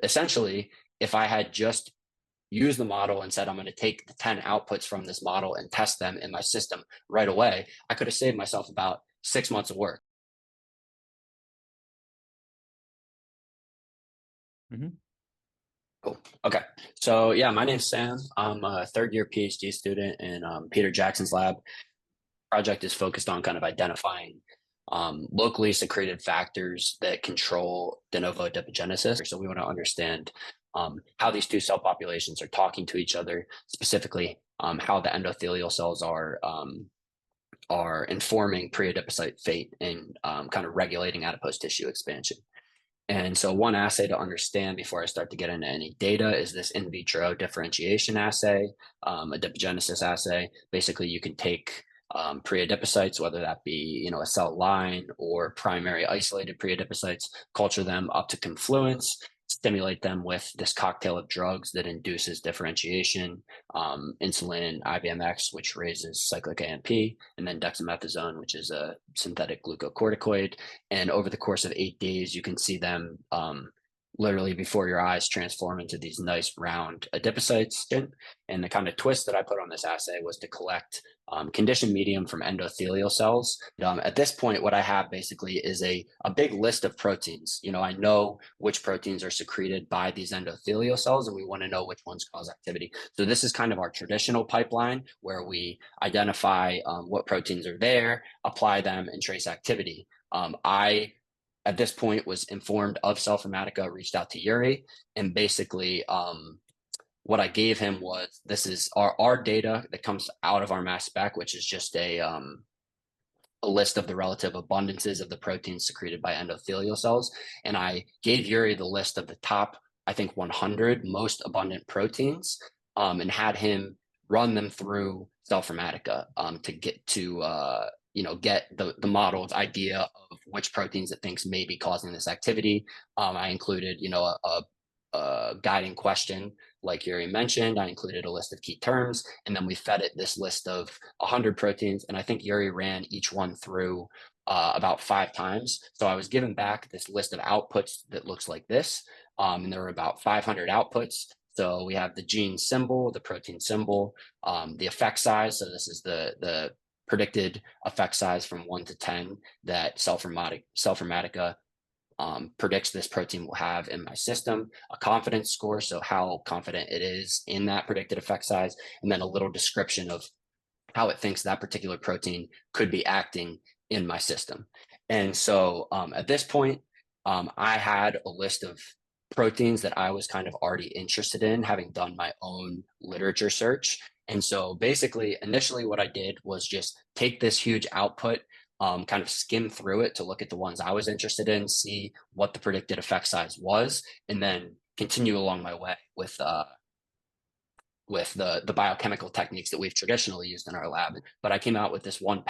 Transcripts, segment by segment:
essentially, if I had just used the model and said, I'm going to take the 10 outputs from this model and test them in my system right away, I could have saved myself about 6 months of work. Hmm. Cool. Okay. So yeah, my name's Sam. I'm a third year PhD student in Peter Jackson's lab. Project is focused on kind of identifying locally secreted factors that control de novo adipogenesis. So we want to understand how these two cell populations are talking to each other, specifically how the endothelial cells are informing pre-adipocyte fate and kind of regulating adipose tissue expansion. And so one assay to understand before I start to get into any data is this in vitro differentiation assay, adipogenesis assay. Basically, you can take pre-adipocytes, whether that be a cell line or primary isolated pre-adipocytes, culture them up to confluence, stimulate them with this cocktail of drugs that induces differentiation, insulin, IBMX, which raises cyclic AMP, and then dexamethasone, which is a synthetic glucocorticoid. And over the course of 8 days, you can see them literally before your eyes transform into these nice round adipocytes. And the kind of twist that I put on this assay was to collect conditioned medium from endothelial cells. At this point, what I have basically is a big list of proteins. I know which proteins are secreted by these endothelial cells, and we want to know which ones cause activity. So this is kind of our traditional pipeline where we identify what proteins are there, apply them, and trace activity. I at this point was informed of Cellformatica, reached out to Yuri, and basically what I gave him was, this is our data that comes out of our mass spec, which is just a list of the relative abundances of the proteins secreted by endothelial cells. And I gave Yuri the list of the top, I think, 100 most abundant proteins, and had him run them through Cellformatica to get the model's idea of which proteins it thinks may be causing this activity. I included, a guiding question, like Yuri mentioned. I included a list of key terms, and then we fed it this list of 100 proteins. And I think Yuri ran each one through about 5 times. So I was given back this list of outputs that looks like this. And there were about 500 outputs. So we have the gene symbol, the protein symbol, the effect size. So this is the predicted effect size from 1 to 10 that Cellformatica predicts this protein will have in my system, a confidence score, so how confident it is in that predicted effect size, and then a little description of how it thinks that particular protein could be acting in my system. And so at this point, I had a list of proteins that I was kind of already interested in, having done my own literature search. And so basically, initially, what I did was just take this huge output, kind of skim through it to look at the ones I was interested in, see what the predicted effect size was, and then continue along my way with the biochemical techniques that we've traditionally used in our lab. But I came out with this one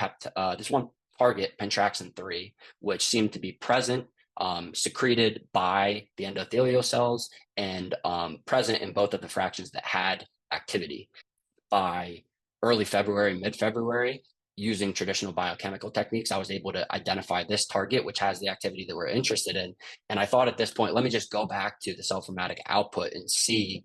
target, pentraxin 3, which seemed to be present, secreted by the endothelial cells, and present in both of the fractions that had activity. By early February, mid-February, using traditional biochemical techniques, I was able to identify this target, which has the activity that we're interested in. And I thought at this point, let me just go back to the Cellformatica output and see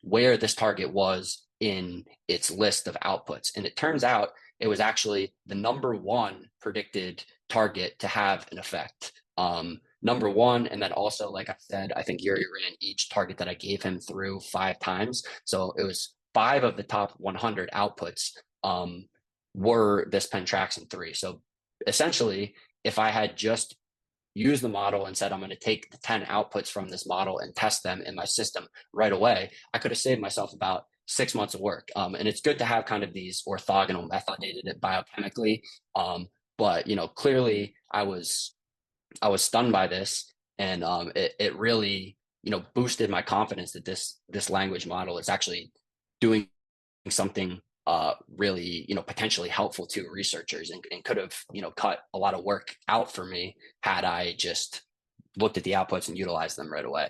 where this target was in its list of outputs. And it turns out it was actually the number one predicted target to have an effect. Number one, and then also, like I said, I think Yuri ran each target that I gave him through 5 times. So it was 5 of the top 100 outputs were this pentraxin 3. So essentially, if I had just used the model and said, I'm going to take the 10 outputs from this model and test them in my system right away, I could have saved myself about 6 months of work. And it's good to have kind of these orthogonal methodated it biochemically. But clearly I was stunned by this, and it really boosted my confidence that this language model is actually doing something really potentially helpful to researchers, and could have cut a lot of work out for me had I just looked at the outputs and utilized them right away.